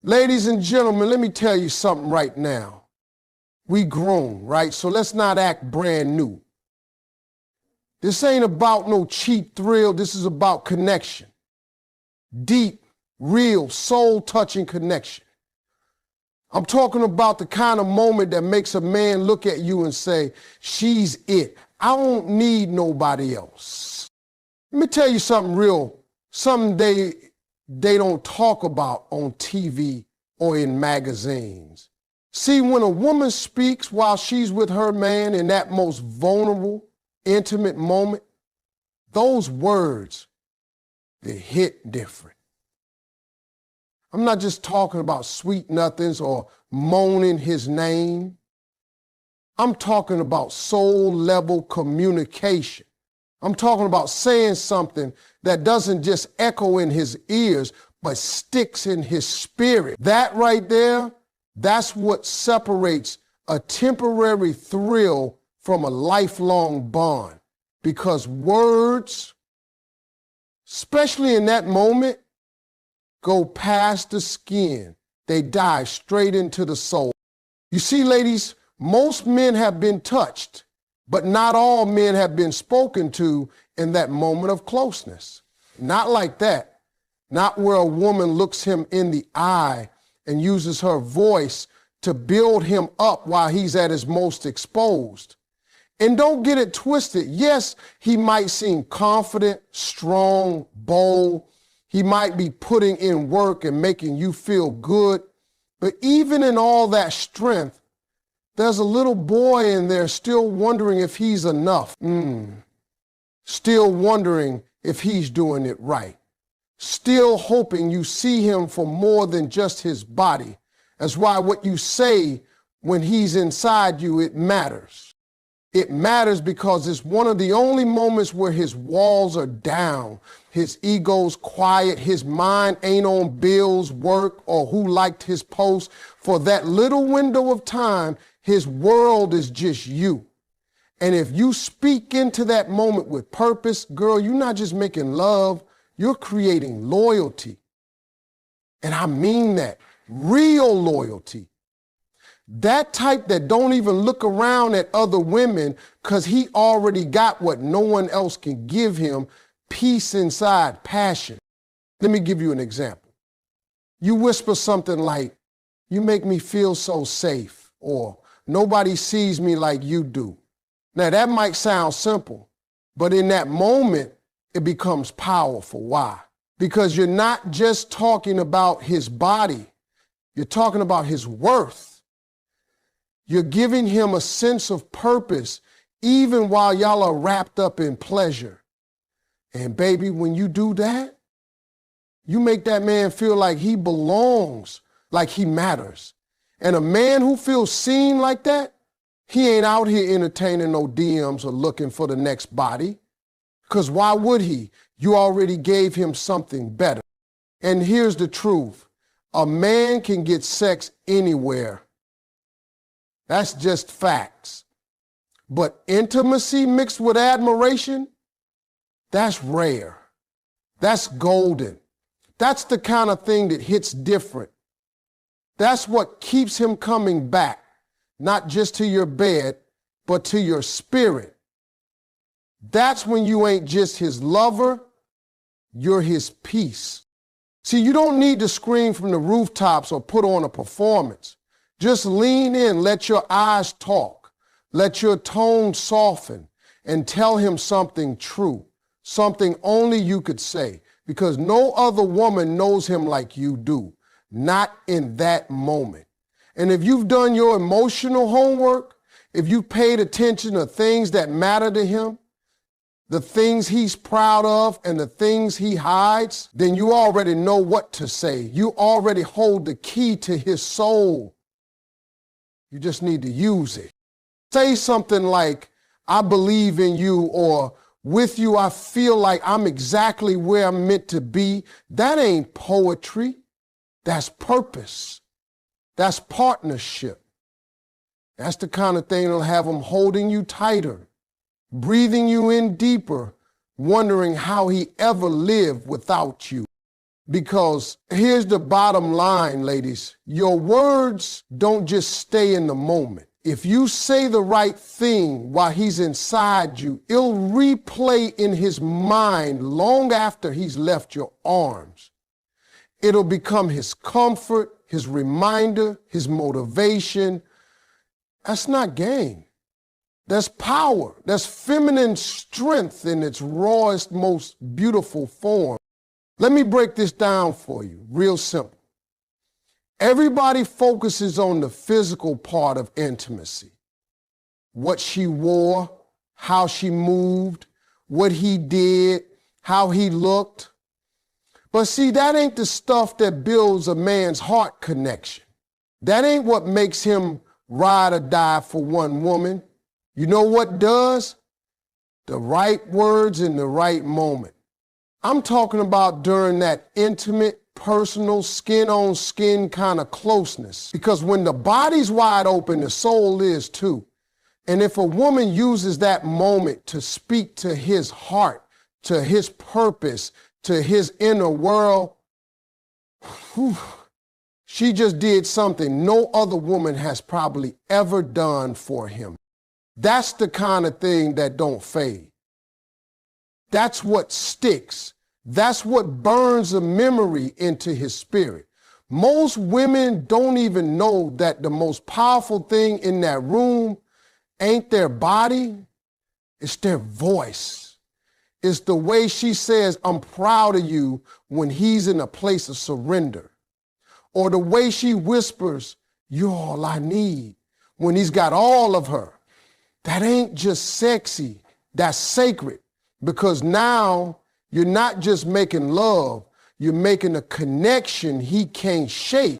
Ladies and gentlemen, let me tell you something right now. We grown, right? So let's not act brand new. This ain't about no cheap thrill. This is about connection. Deep, real, soul-touching connection. I'm talking about the kind of moment that makes a man look at you and say, she's it. I don't need nobody else. Let me tell you something real, something they don't talk about on TV or in magazines. See, when a woman speaks while she's with her man in that most vulnerable, intimate moment, those words, they hit different. I'm not just talking about sweet nothings or moaning his name. I'm talking about soul-level communication. I'm talking about saying something that doesn't just echo in his ears, but sticks in his spirit. That right there, that's what separates a temporary thrill from a lifelong bond. Because words, especially in that moment, go past the skin. They dive straight into the soul. You see, ladies, most men have been touched, but not all men have been spoken to in that moment of closeness. Not like that. Not where a woman looks him in the eye and uses her voice to build him up while he's at his most exposed. And don't get it twisted. Yes, he might seem confident, strong, bold. He might be putting in work and making you feel good. But even in all that strength, there's a little boy in there still wondering if he's enough. Still wondering if he's doing it right. Still hoping you see him for more than just his body. That's why what you say when he's inside you, it matters. It matters because it's one of the only moments where his walls are down, his ego's quiet, his mind ain't on bills, work, or who liked his post. For that little window of time, his world is just you. And if you speak into that moment with purpose, girl, you're not just making love, you're creating loyalty. And I mean that, real loyalty. That type that don't even look around at other women because he already got what no one else can give him, peace inside, passion. Let me give you an example. You whisper something like, you make me feel so safe, or nobody sees me like you do. Now that might sound simple, but in that moment, it becomes powerful. Why? Because you're not just talking about his body, you're talking about his worth. You're giving him a sense of purpose even while y'all are wrapped up in pleasure. And baby, when you do that, you make that man feel like he belongs, like he matters. And a man who feels seen like that, he ain't out here entertaining no DMs or looking for the next body. Because why would he? You already gave him something better. And here's the truth. A man can get sex anywhere. That's just facts. But intimacy mixed with admiration, that's rare. That's golden. That's the kind of thing that hits different. That's what keeps him coming back, not just to your bed, but to your spirit. That's when you ain't just his lover, you're his peace. See, you don't need to scream from the rooftops or put on a performance. Just lean in, let your eyes talk, let your tone soften, and tell him something true, something only you could say, because no other woman knows him like you do, not in that moment. And if you've done your emotional homework, if you paid attention to things that matter to him, the things he's proud of and the things he hides, then you already know what to say. You already hold the key to his soul. You just need to use it. Say something like, I believe in you, or with you, I feel like I'm exactly where I'm meant to be. That ain't poetry. That's purpose. That's partnership. That's the kind of thing that'll have him holding you tighter, breathing you in deeper, wondering how he ever lived without you. Because here's the bottom line, ladies. Your words don't just stay in the moment. If you say the right thing while he's inside you, it'll replay in his mind long after he's left your arms. It'll become his comfort, his reminder, his motivation. That's not game. That's power. That's feminine strength in its rawest, most beautiful form. Let me break this down for you, real simple. Everybody focuses on the physical part of intimacy. What she wore, how she moved, what he did, how he looked. But see, that ain't the stuff that builds a man's heart connection. That ain't what makes him ride or die for one woman. You know what does? The right words in the right moment. I'm talking about during that intimate, personal, skin-on-skin kind of closeness. Because when the body's wide open, the soul is too. And if a woman uses that moment to speak to his heart, to his purpose, to his inner world, she just did something no other woman has probably ever done for him. That's the kind of thing that don't fade. That's what sticks. That's what burns a memory into his spirit. Most women don't even know that the most powerful thing in that room ain't their body, it's their voice. It's the way she says, "I'm proud of you," when he's in a place of surrender. Or the way she whispers, "You're all I need," when he's got all of her. That ain't just sexy, that's sacred. Because now you're not just making love, you're making a connection he can't shake.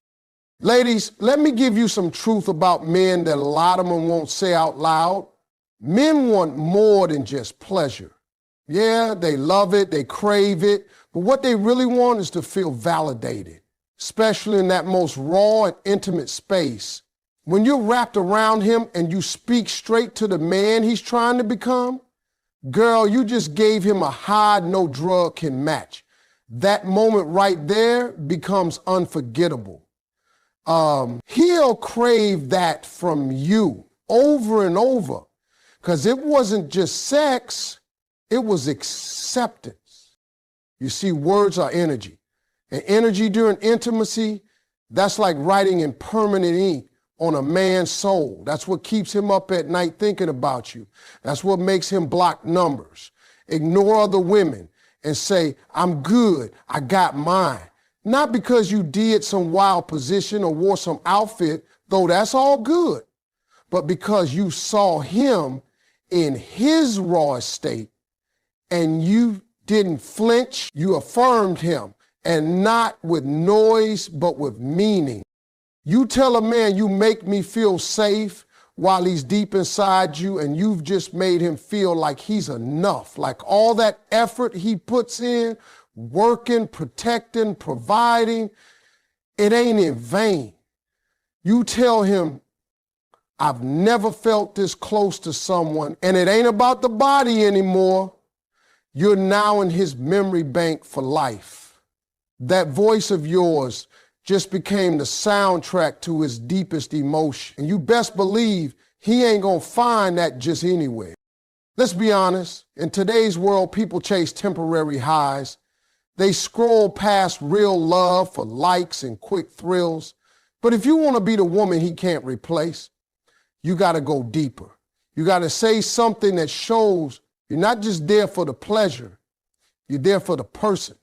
Ladies, let me give you some truth about men that a lot of them won't say out loud. Men want more than just pleasure. Yeah, they love it, they crave it, but what they really want is to feel validated, especially in that most raw and intimate space. When you're wrapped around him and you speak straight to the man he's trying to become, girl, you just gave him a high no drug can match. That moment right there becomes unforgettable. He'll crave that from you over and over, because it wasn't just sex, it was acceptance. You see, words are energy. And energy during intimacy, that's like writing in permanent ink on a man's soul. That's what keeps him up at night thinking about you. That's what makes him block numbers, ignore other women, and say, "I'm good, I got mine." Not because you did some wild position or wore some outfit, though that's all good, but because you saw him in his raw state and you didn't flinch, you affirmed him, and not with noise, but with meaning. You tell a man, "You make me feel safe," while he's deep inside you, and you've just made him feel like he's enough, like all that effort he puts in, working, protecting, providing, it ain't in vain. You tell him, "I've never felt this close to someone," and it ain't about the body anymore. You're now in his memory bank for life. That voice of yours just became the soundtrack to his deepest emotion. And you best believe he ain't gonna find that just anywhere. Let's be honest, in today's world, people chase temporary highs. They scroll past real love for likes and quick thrills. But if you wanna be the woman he can't replace, you gotta go deeper. You gotta say something that shows you're not just there for the pleasure, you're there for the person.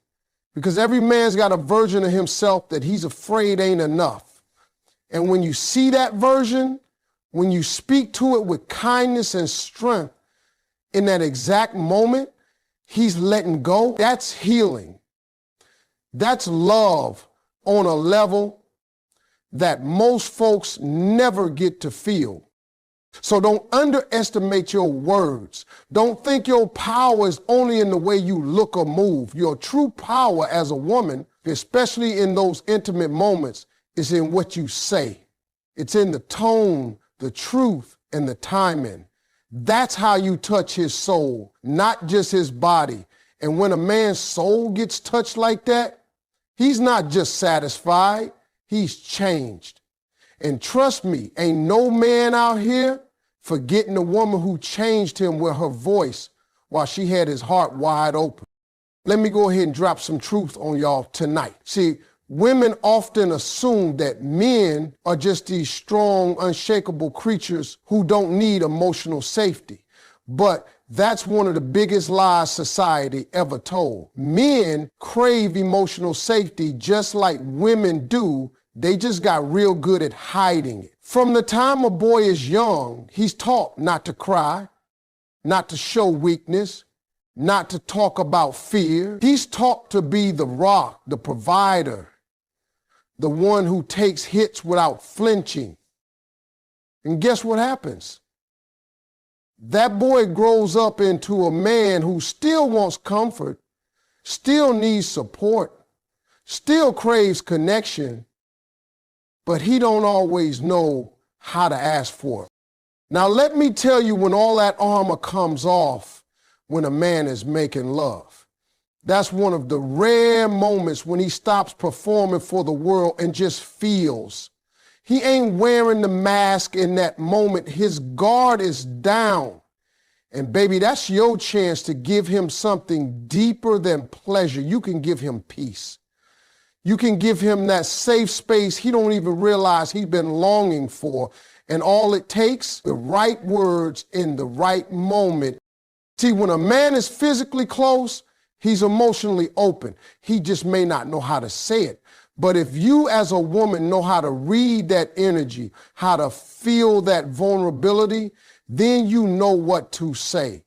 Because every man's got a version of himself that he's afraid ain't enough. And when you see that version, when you speak to it with kindness and strength, in that exact moment, he's letting go. That's healing. That's love on a level that most folks never get to feel. So don't underestimate your words. Don't think your power is only in the way you look or move. Your true power as a woman, especially in those intimate moments, is in what you say. It's in the tone, the truth, and the timing. That's how you touch his soul, not just his body. And when a man's soul gets touched like that, He's not just satisfied, he's changed. And trust me, ain't no man out here forgetting the woman who changed him with her voice while she had his heart wide open. Let me go ahead and drop some truth on y'all tonight. See, women often assume that men are just these strong, unshakable creatures who don't need emotional safety. But that's one of the biggest lies society ever told. Men crave emotional safety just like women do. They just got real good at hiding it. From the time a boy is young, he's taught not to cry, not to show weakness, not to talk about fear. He's taught to be the rock, the provider, the one who takes hits without flinching. And guess what happens? That boy grows up into a man who still wants comfort, still needs support, still craves connection, but he don't always know how to ask for it. Now let me tell you, when all that armor comes off, when a man is making love, that's one of the rare moments when he stops performing for the world and just feels. He ain't wearing the mask in that moment. His guard is down. And baby, that's your chance to give him something deeper than pleasure. You can give him peace. You can give him that safe space he don't even realize he's been longing for. And all it takes, the right words in the right moment. See, when a man is physically close, he's emotionally open. He just may not know how to say it. But if you as a woman know how to read that energy, how to feel that vulnerability, then you know what to say.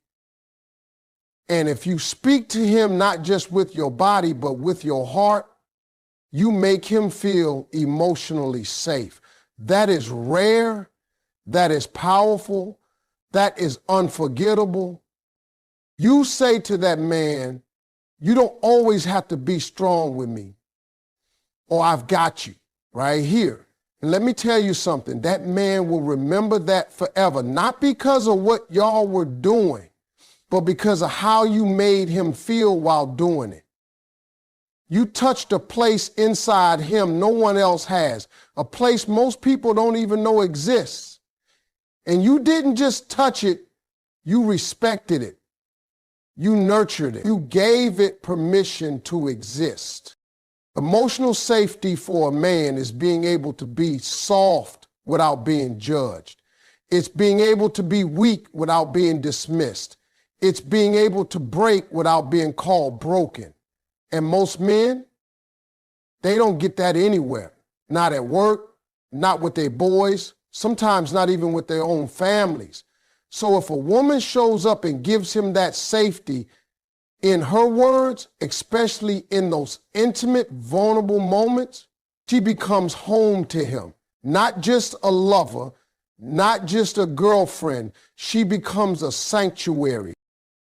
And if you speak to him not just with your body, but with your heart, you make him feel emotionally safe. That is rare, that is powerful, that is unforgettable. You say to that man, you don't always have to be strong with me, or I've got you right here. And let me tell you something, that man will remember that forever, not because of what y'all were doing, but because of how you made him feel while doing it. You touched a place inside him no one else has, a place most people don't even know exists. And you didn't just touch it, you respected it. You nurtured it. You gave it permission to exist. Emotional safety for a man is being able to be soft without being judged. It's being able to be weak without being dismissed. It's being able to break without being called broken. And most men, they don't get that anywhere. Not at work, not with their boys, sometimes not even with their own families. So if a woman shows up and gives him that safety, in her words, especially in those intimate, vulnerable moments, she becomes home to him. Not just a lover, not just a girlfriend. She becomes a sanctuary.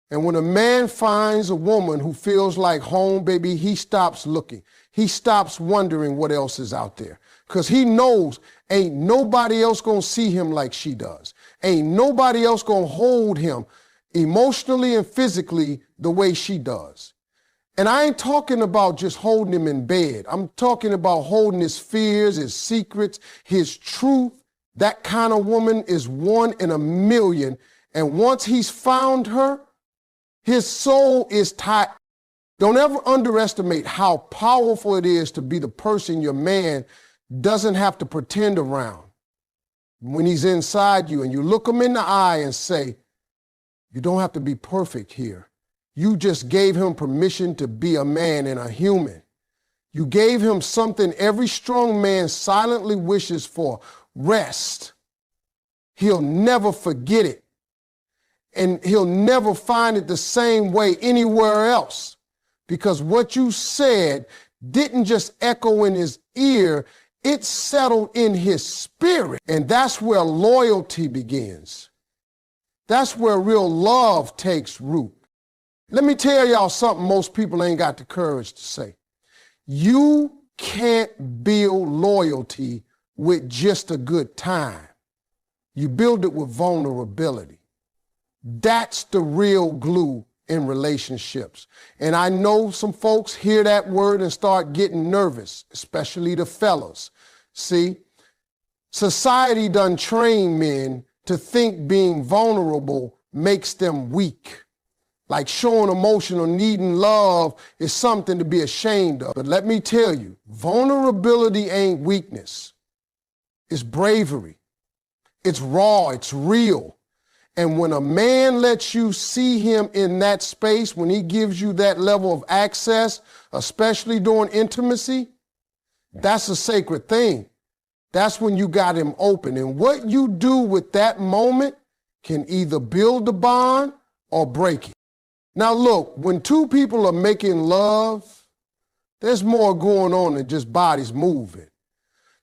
And when a man finds a woman who feels like home, baby, he stops looking. He stops wondering what else is out there. Because he knows ain't nobody else gonna see him like she does. Ain't nobody else gonna hold him emotionally and physically the way she does. And I ain't talking about just holding him in bed. I'm talking about holding his fears, his secrets, his truth. That kind of woman is 1 in a million. And once he's found her, his soul is tight. Don't ever underestimate how powerful it is to be the person your man doesn't have to pretend around. When he's inside you and you look him in the eye and say, you don't have to be perfect here. You just gave him permission to be a man and a human. You gave him something every strong man silently wishes for, rest. He'll never forget it. And he'll never find it the same way anywhere else. Because what you said didn't just echo in his ear, it settled in his spirit. And that's where loyalty begins. That's where real love takes root. Let me tell y'all something most people ain't got the courage to say. You can't build loyalty with just a good time. You build it with vulnerability. That's the real glue in relationships. And I know some folks hear that word and start getting nervous, especially the fellas. See, society done train men to think being vulnerable makes them weak. Like showing emotion or needing love is something to be ashamed of. But let me tell you, vulnerability ain't weakness. It's bravery. It's raw, it's real. And when a man lets you see him in that space, when he gives you that level of access, especially during intimacy, that's a sacred thing. That's when you got him open. And what you do with that moment can either build the bond or break it. Now look, when two people are making love, there's more going on than just bodies moving.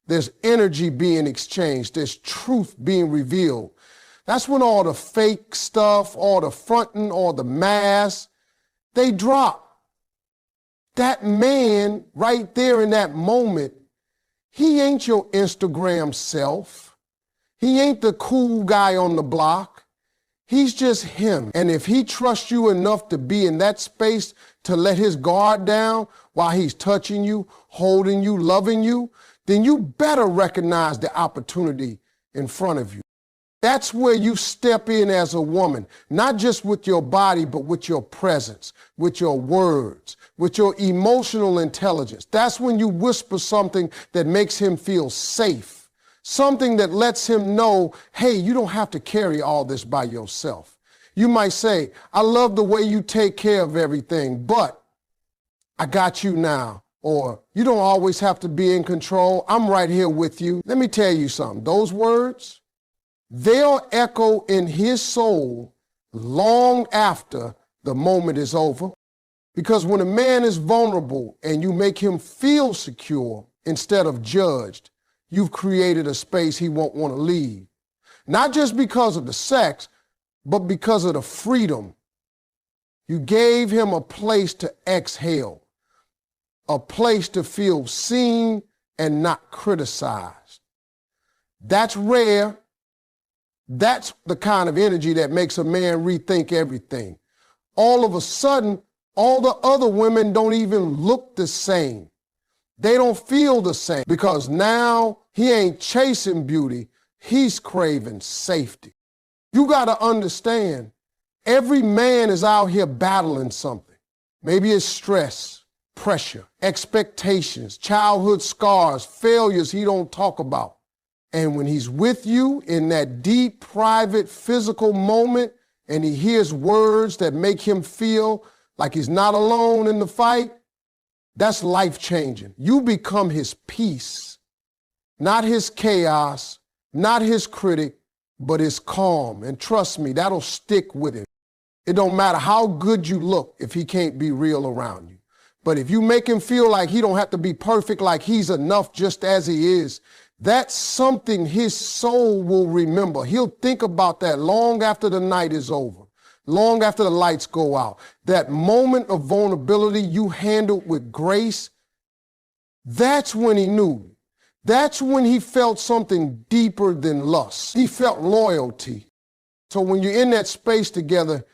There's energy being exchanged. There's truth being revealed. That's when all the fake stuff, all the fronting, all the masks, they drop. That man right there in that moment, he ain't your Instagram self. He ain't the cool guy on the block. He's just him. And if he trusts you enough to be in that space to let his guard down while he's touching you, holding you, loving you, then you better recognize the opportunity in front of you. That's where you step in as a woman, not just with your body, but with your presence, with your words, with your emotional intelligence. That's when you whisper something that makes him feel safe, something that lets him know, hey, you don't have to carry all this by yourself. You might say, I love the way you take care of everything, but I got you now. Or you don't always have to be in control. I'm right here with you. Let me tell you something. Those words, they'll echo in his soul long after the moment is over. Because when a man is vulnerable and you make him feel secure instead of judged, you've created a space he won't want to leave. Not just because of the sex, but because of the freedom. You gave him a place to exhale, a place to feel seen and not criticized. That's rare. That's the kind of energy that makes a man rethink everything. All of a sudden, all the other women don't even look the same. They don't feel the same because now he ain't chasing beauty, he's craving safety. You got to understand, every man is out here battling something. Maybe it's stress, pressure, expectations, childhood scars, failures he don't talk about. And when he's with you in that deep, private, physical moment, and he hears words that make him feel like he's not alone in the fight, that's life-changing. You become his peace, not his chaos, not his critic, but his calm. And trust me, that'll stick with him. It don't matter how good you look if he can't be real around you. But if you make him feel like he don't have to be perfect, like he's enough just as he is, that's something his soul will remember. He'll think about that long after the night is over, long after the lights go out. That moment of vulnerability you handled with grace, that's when he knew. That's when he felt something deeper than lust. He felt loyalty. So when you're in that space together,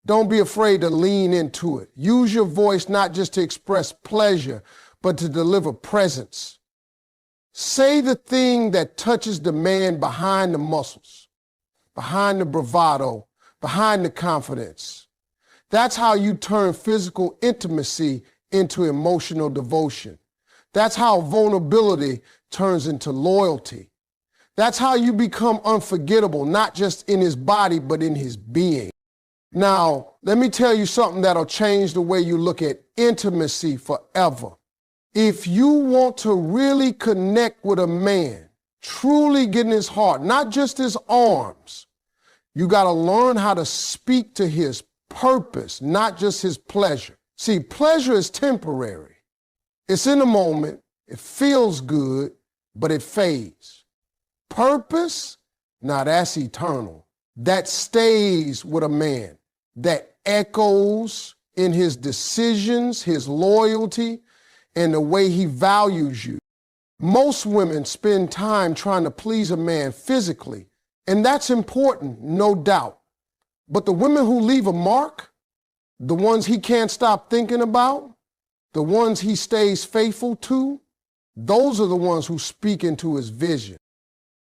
don't be afraid to lean into it. Use your voice not just to express pleasure, but to deliver presence. Say the thing that touches the man behind the muscles, behind the bravado, behind the confidence. That's how you turn physical intimacy into emotional devotion. That's how vulnerability turns into loyalty. That's how you become unforgettable, not just in his body, but in his being. Now, let me tell you something that'll change the way you look at intimacy forever. If you want to really connect with a man, truly get in his heart, not just his arms, you got to learn how to speak to his purpose, not just his pleasure. See, pleasure is temporary. It's in the moment, it feels good, but it fades. Purpose, now that's eternal. That stays with a man, that echoes in his decisions, his loyalty, and the way he values you. Most women spend time trying to please a man physically, and that's important, no doubt. But the women who leave a mark, the ones he can't stop thinking about, the ones he stays faithful to, those are the ones who speak into his vision.